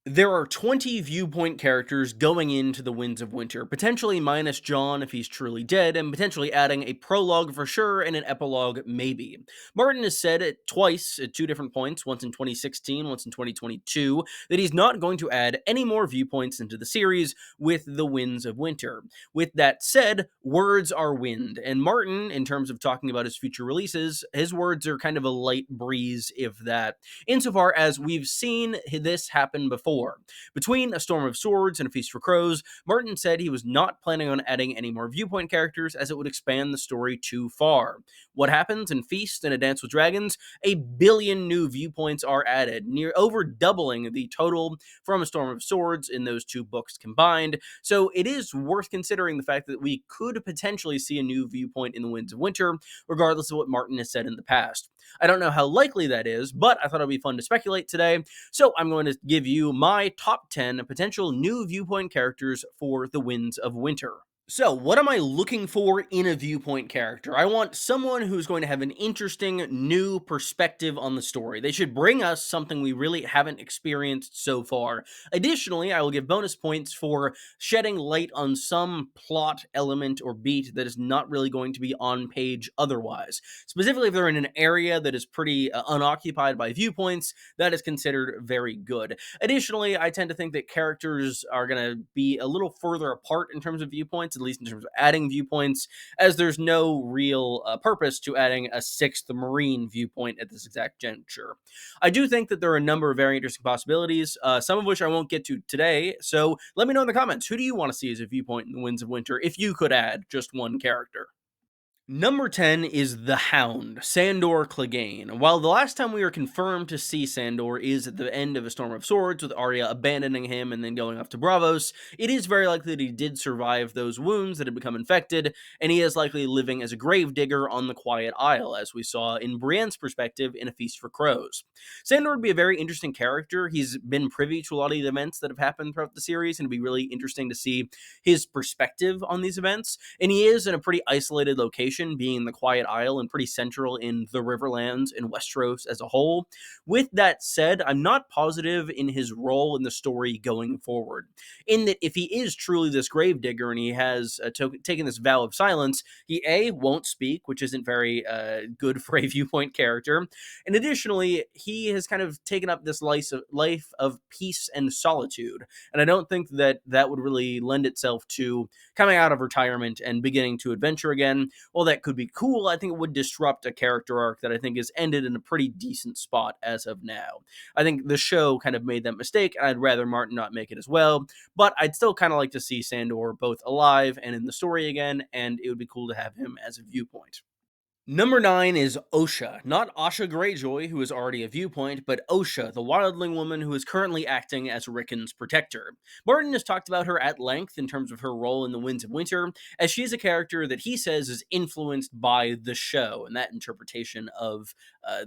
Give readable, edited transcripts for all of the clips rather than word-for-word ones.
There are 20 viewpoint characters going into the Winds of Winter, potentially minus Jon if he's truly dead, and potentially adding a prologue for sure and an epilogue maybe. Martin has said it twice at two different points, once in 2016, once in 2022, that he's not going to add any more viewpoints into the series with the Winds of Winter. With that said, words are wind, and Martin, in terms of talking about his future releases, his words are kind of a light breeze, if that, insofar as we've seen this happen before. Between A Storm of Swords and A Feast for Crows, Martin said he was not planning on adding any more viewpoint characters as it would expand the story too far. What happens in Feast and A Dance with Dragons? A billion new viewpoints are added, near over doubling the total from A Storm of Swords in those two books combined. So it is worth considering the fact that we could potentially see a new viewpoint in the Winds of Winter, regardless of what Martin has said in the past. I don't know how likely that is, but I thought it'd be fun to speculate today. So I'm going to give you my top 10 potential new viewpoint characters for the Winds of Winter. So, what am I looking for in a viewpoint character? I want someone who's going to have an interesting new perspective on the story. They should bring us something we really haven't experienced so far. Additionally, I will give bonus points for shedding light on some plot element or beat that is not really going to be on page otherwise. Specifically, if they're in an area that is pretty unoccupied by viewpoints, that is considered very good. Additionally, I tend to think that characters are going to be a little further apart in terms of viewpoints, at least in terms of adding viewpoints, as there's no real purpose to adding a sixth Marine viewpoint at this exact juncture. I do think that there are a number of very interesting possibilities, some of which I won't get to today, so let me know in the comments. Who do you want to see as a viewpoint in the Winds of Winter if you could add just one character? Number 10 is the Hound, Sandor Clegane. While the last time we were confirmed to see Sandor is at the end of A Storm of Swords, with Arya abandoning him and then going off to Bravos, it is very likely that he did survive those wounds that had become infected, and he is likely living as a gravedigger on the Quiet Isle, as we saw in Brienne's perspective in A Feast for Crows. Sandor would be a very interesting character. He's been privy to a lot of the events that have happened throughout the series, and it'd be really interesting to see his perspective on these events, and he is in a pretty isolated location, being the Quiet Isle and pretty central in the Riverlands and Westeros as a whole. With that said, I'm not positive in his role in the story going forward. In that, if he is truly this gravedigger and he has taken this vow of silence, he A, won't speak, which isn't very good for a viewpoint character, and additionally, he has kind of taken up this life of peace and solitude, and I don't think that that would really lend itself to coming out of retirement and beginning to adventure again. While that could be cool, I think it would disrupt a character arc that I think has ended in a pretty decent spot as of now. I think the show kind of made that mistake, and I'd rather Martin not make it as well, but I'd still kind of like to see Sandor both alive and in the story again, and it would be cool to have him as a viewpoint. Number 9 is Osha, not Asha Greyjoy, who is already a viewpoint, but Osha, the wildling woman who is currently acting as Rickon's protector. Martin has talked about her at length in terms of her role in the Winds of Winter, as she is a character that he says is influenced by the show and that interpretation of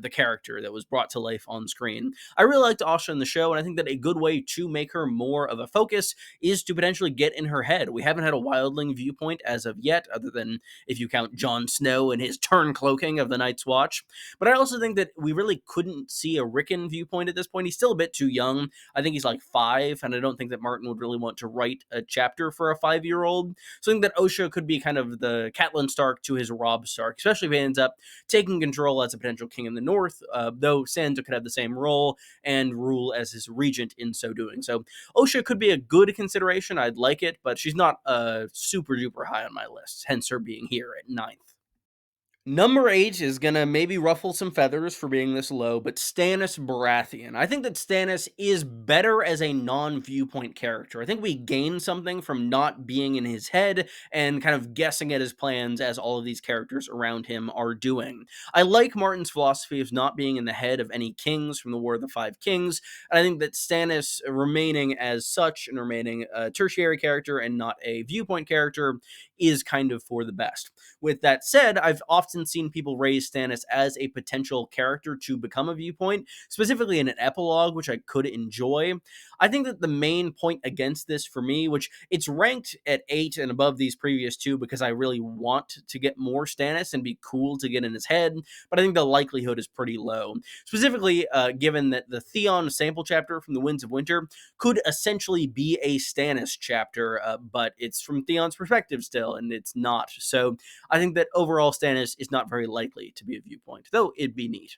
the character that was brought to life on screen. I really liked Asha in the show, and I think that a good way to make her more of a focus is to potentially get in her head. We haven't had a wildling viewpoint as of yet, other than if you count Jon Snow and his turn cloaking of the Night's Watch. But I also think that we really couldn't see a Rickon viewpoint at this point. He's still a bit too young. I think he's like 5, and I don't think that Martin would really want to write a chapter for a 5-year-old. So I think that Osha could be kind of the Catelyn Stark to his Robb Stark, especially if he ends up taking control as a potential king in the North, though Sansa could have the same role and rule as his regent in so doing. So Osha could be a good consideration. I'd like it, but she's not super duper high on my list, hence her being here at 9th. Number 8 is gonna maybe ruffle some feathers for being this low, but Stannis Baratheon. I think that Stannis is better as a non-viewpoint character. I think we gain something from not being in his head and kind of guessing at his plans as all of these characters around him are doing. I like Martin's philosophy of not being in the head of any kings from the War of the Five Kings, and I think that Stannis remaining as such and remaining a tertiary character and not a viewpoint character is kind of for the best. With that said, I've often seen people raise Stannis as a potential character to become a Viewpoint, specifically in an epilogue, which I could enjoy. I think that the main point against this for me, which it's ranked at 8 and above these previous two because I really want to get more Stannis and be cool to get in his head, but I think the likelihood is pretty low. Specifically, given that the Theon sample chapter from the Winds of Winter could essentially be a Stannis chapter, but it's from Theon's perspective still, and it's not. So I think that overall Stannis is not very likely to be a Viewpoint, though it'd be neat.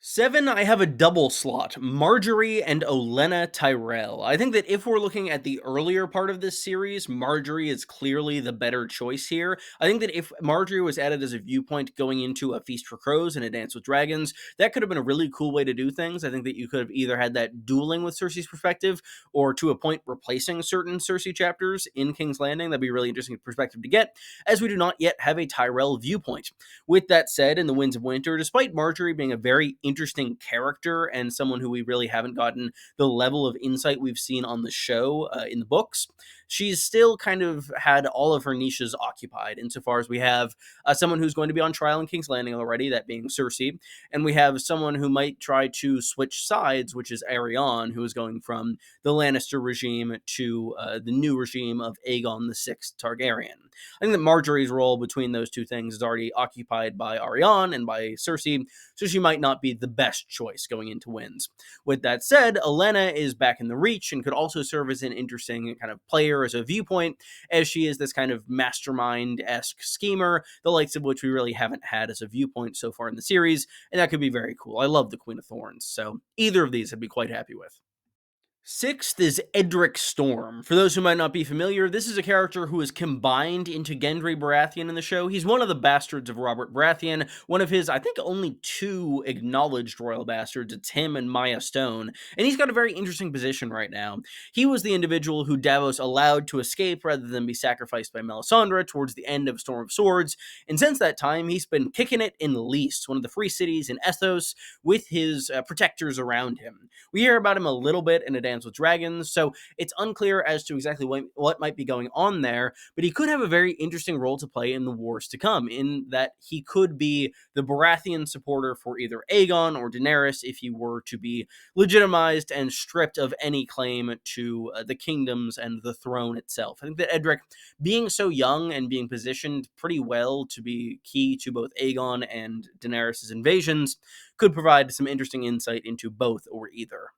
7, I have a double slot, Marjorie and Olenna Tyrell. I think that if we're looking at the earlier part of this series, Marjorie is clearly the better choice here. I think that if Marjorie was added as a Viewpoint going into A Feast for Crows and A Dance with Dragons, that could have been a really cool way to do things. I think that you could have either had that dueling with Cersei's perspective, or to a point replacing certain Cersei chapters in King's Landing. That'd be a really interesting perspective to get, as we do not yet have a Tyrell Viewpoint. With that said, in The Winds of Winter, despite Marjorie being a very interesting character and someone who we really haven't gotten the level of insight we've seen on the show in the books, she's still kind of had all of her niches occupied, insofar as we have someone who's going to be on trial in King's Landing already, that being Cersei, and we have someone who might try to switch sides, which is Arianne, who is going from the Lannister regime to the new regime of Aegon the Sixth Targaryen. I think that Marjorie's role between those two things is already occupied by Arianne and by Cersei, so she might not be the best choice going into Winds. With that said, Olenna is back in the Reach and could also serve as an interesting kind of player as a Viewpoint, as she is this kind of mastermind-esque schemer, the likes of which we really haven't had as a Viewpoint so far in the series, and that could be very cool. I love the Queen of Thorns, so either of these I'd be quite happy with. 6th is Edric Storm. For those who might not be familiar, this is a character who is combined into Gendry Baratheon in the show. He's one of the bastards of Robert Baratheon, one of his, I think, only 2 acknowledged royal bastards. It's him and Maya Stone, and he's got a very interesting position right now. He was the individual who Davos allowed to escape rather than be sacrificed by Melisandre towards the end of Storm of Swords, and since that time, he's been kicking it in Lys, one of the free cities in Essos, with his protectors around him. We hear about him a little bit in A Dance with Dragons, so it's unclear as to exactly what might be going on there, but he could have a very interesting role to play in the wars to come, in that he could be the Baratheon supporter for either Aegon or Daenerys if he were to be legitimized and stripped of any claim to the kingdoms and the throne itself. I think that Edric, being so young and being positioned pretty well to be key to both Aegon and Daenerys' invasions, could provide some interesting insight into both or either.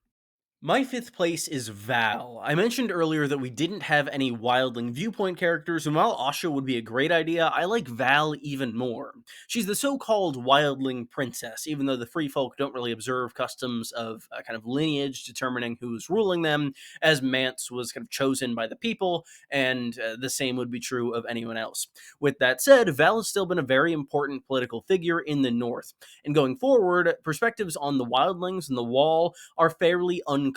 My 5th place is Val. I mentioned earlier that we didn't have any wildling Viewpoint characters, and while Asha would be a great idea, I like Val even more. She's the so-called wildling princess, even though the free folk don't really observe customs of kind of lineage determining who's ruling them, as Mance was kind of chosen by the people, and the same would be true of anyone else. With that said, Val has still been a very important political figure in the North, and going forward, perspectives on the wildlings and the Wall are fairly unclear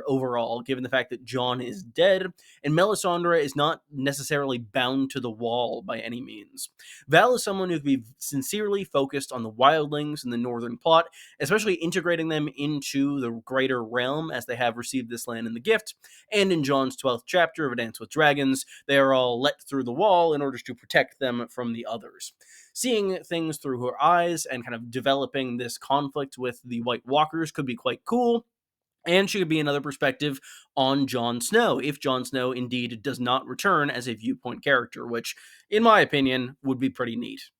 overall, given the fact that Jon is dead, and Melisandre is not necessarily bound to the Wall by any means. Val is someone who could be sincerely focused on the wildlings and the northern plot, especially integrating them into the greater realm as they have received this land in the gift, and in Jon's 12th chapter of A Dance with Dragons, they are all let through the Wall in order to protect them from the others. Seeing things through her eyes and kind of developing this conflict with the White Walkers could be quite cool, and she could be another perspective on Jon Snow, if Jon Snow indeed does not return as a Viewpoint character, which, in my opinion, would be pretty neat.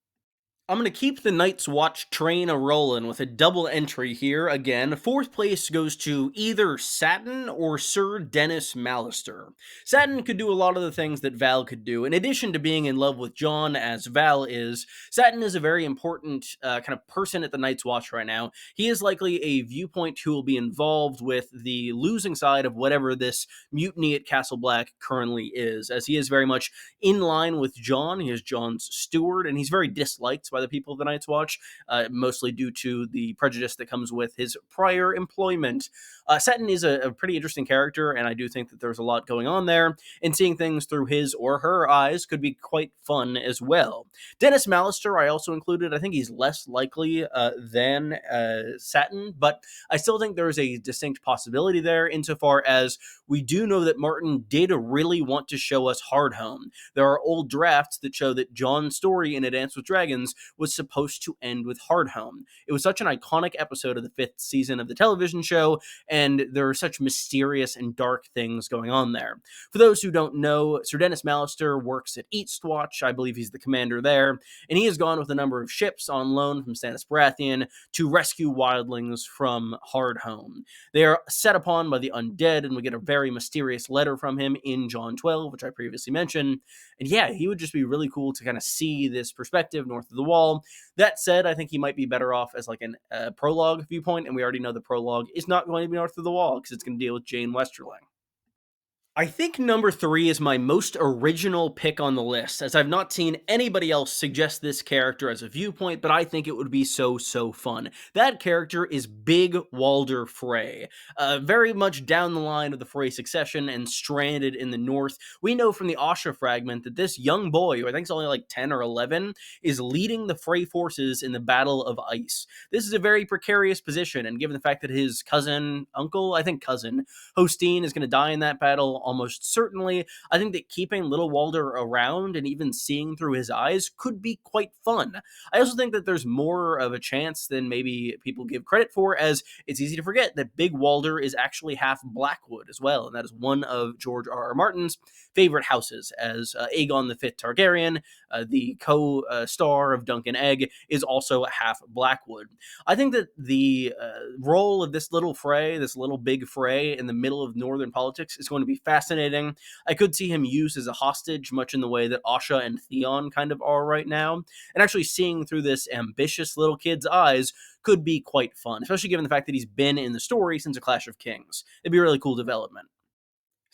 I'm going to keep the Night's Watch train a-rolling with a double entry here again. 4th place goes to either Satin or Sir Dennis Mallister. Satin could do a lot of the things that Val could do. In addition to being in love with Jon, as Val is, Satin is a very important kind of person at the Night's Watch right now. He is likely a Viewpoint who will be involved with the losing side of whatever this mutiny at Castle Black currently is, as he is very much in line with Jon. He is Jon's steward, and he's very disliked by the people of the Night's Watch, mostly due to the prejudice that comes with his prior employment. Seton is a pretty interesting character, and I do think that there's a lot going on there, and seeing things through his or her eyes could be quite fun as well. Dennis Mallister, I also included. I think he's less likely than Satin, but I still think there's a distinct possibility there insofar as we do know that Martin did really want to show us Hardhome. There are old drafts that show that John's story in A Dance with Dragons was supposed to end with Hardhome. It was such an iconic episode of the fifth season of the television show, and there are such mysterious and dark things going on there. For those who don't know, Sir Dennis Mallister works at Eastwatch. I believe he's the commander there, and he has gone with a number of ships on loan from Stannis Baratheon to rescue wildlings from Hardhome. They are set upon by the undead, and we get a very mysterious letter from him in John 12, which I previously mentioned. And yeah, he would just be really cool to kind of see this perspective north of the wall. That said, I think he might be better off as like a prologue viewpoint, and we already know the prologue is not going to be north of the wall because it's going to deal with Jane Westerling. I think number 3 is my most original pick on the list, as I've not seen anybody else suggest this character as a viewpoint, but I think it would be so fun. That character is Big Walder Frey. Very much down the line of the Frey succession and stranded in the north. We know from the Asha fragment that this young boy, who I think is only like 10 or 11, is leading the Frey forces in the Battle of Ice. This is a very precarious position, and given the fact that his cousin, Hosteen is going to die in that battle almost certainly, I think that keeping little Walder around and even seeing through his eyes could be quite fun. I also think that there's more of a chance than maybe people give credit for, as it's easy to forget that Big Walder is actually half Blackwood as well, and that is one of George R.R. Martin's favorite houses, as Aegon the Fifth Targaryen, the co-star of Duncan Egg, is also half Blackwood. I think that the role of this little Frey, this little big Frey in the middle of northern politics, is going to be fascinating. I could see him used as a hostage, much in the way that Asha and Theon kind of are right now. And actually seeing through this ambitious little kid's eyes could be quite fun, especially given the fact that he's been in the story since A Clash of Kings. It'd be a really cool development.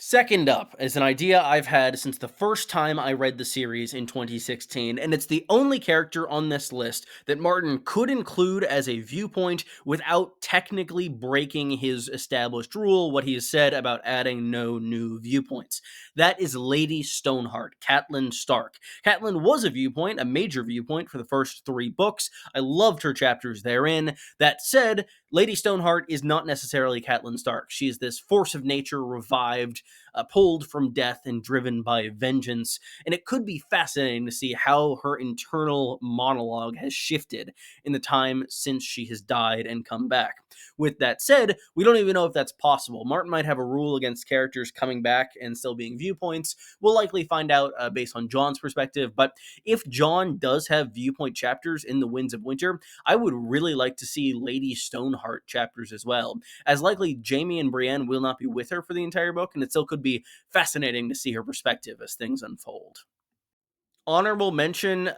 Second up is an idea I've had since the first time I read the series in 2016, and it's the only character on this list that Martin could include as a viewpoint without technically breaking his established rule, what he has said about adding no new viewpoints. That is Lady Stoneheart, Catelyn Stark. Catelyn was a viewpoint, a major viewpoint for the first 3 books. I loved her chapters therein. That said, Lady Stoneheart is not necessarily Catelyn Stark. She is this force of nature revived, pulled from death and driven by vengeance. And it could be fascinating to see how her internal monologue has shifted in the time since she has died and come back. With that said, we don't even know if that's possible. Martin might have a rule against characters coming back and still being viewpoints. We'll likely find out based on Jon's perspective. But if Jon does have viewpoint chapters in The Winds of Winter, I would really like to see Lady Stoneheart chapters as well, as likely Jaime and Brienne will not be with her for the entire book, and it still could be fascinating to see her perspective as things unfold. Honorable mention,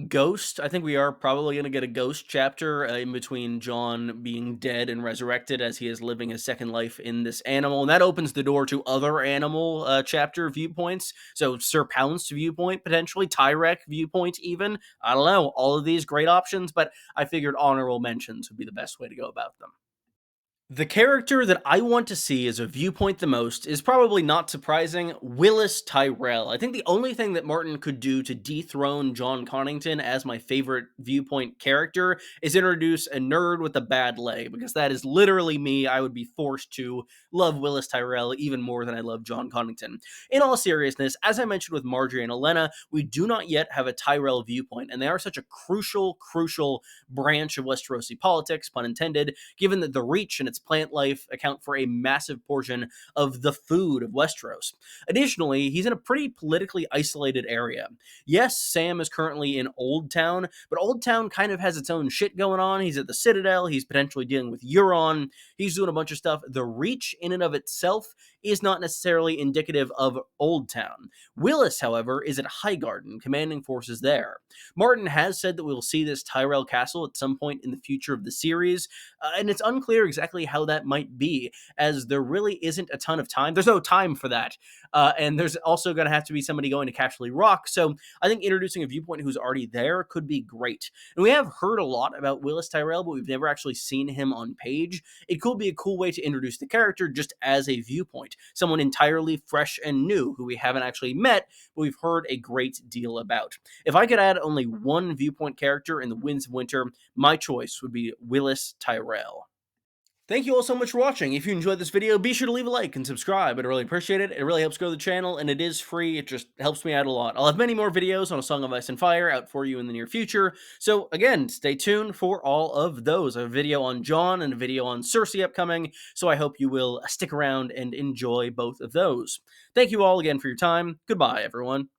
Ghost. I think we are probably going to get a Ghost chapter in between Jon being dead and resurrected as he is living his second life in this animal. And that opens the door to other animal chapter viewpoints. So Sir Pounced viewpoint, potentially. Tyrek viewpoint even. I don't know. All of these great options, but I figured honorable mentions would be the best way to go about them. The character that I want to see as a viewpoint the most is probably not surprising, Willis Tyrell. I think the only thing that Martin could do to dethrone John Connington as my favorite viewpoint character is introduce a nerd with a bad leg, because that is literally me. I would be forced to love Willis Tyrell even more than I love John Connington. In all seriousness, as I mentioned with Marjorie and Olenna, we do not yet have a Tyrell viewpoint, and they are such a crucial branch of Westerosi politics, pun intended, given that the Reach and its plant life account for a massive portion of the food of Westeros. Additionally, he's in a pretty politically isolated area. Yes, Sam is currently in Old Town, but Old Town kind of has its own shit going on. He's at the Citadel, he's potentially dealing with Euron, he's doing a bunch of stuff. The Reach in and of itself is not necessarily indicative of Old Town. Willis, however, is at Highgarden, commanding forces there. Martin has said that we will see this Tyrell Castle at some point in the future of the series, and it's unclear exactly how that might be, as there really isn't a ton of time. There's no time for that. And there's also going to have to be somebody going to Casterly Rock. So I think introducing a Viewpoint who's already there could be great. And we have heard a lot about Willis Tyrell, but we've never actually seen him on page. It could be a cool way to introduce the character just as a Viewpoint, someone entirely fresh and new who we haven't actually met, but we've heard a great deal about. If I could add only one Viewpoint character in the Winds of Winter, my choice would be Willis Tyrell. Thank you all so much for watching. If you enjoyed this video, be sure to leave a like and subscribe. I'd really appreciate it. It really helps grow the channel, and it is free. It just helps me out a lot. I'll have many more videos on A Song of Ice and Fire out for you in the near future. So again, stay tuned for all of those. A video on Jon and a video on Cersei upcoming, so I hope you will stick around and enjoy both of those. Thank you all again for your time. Goodbye, everyone.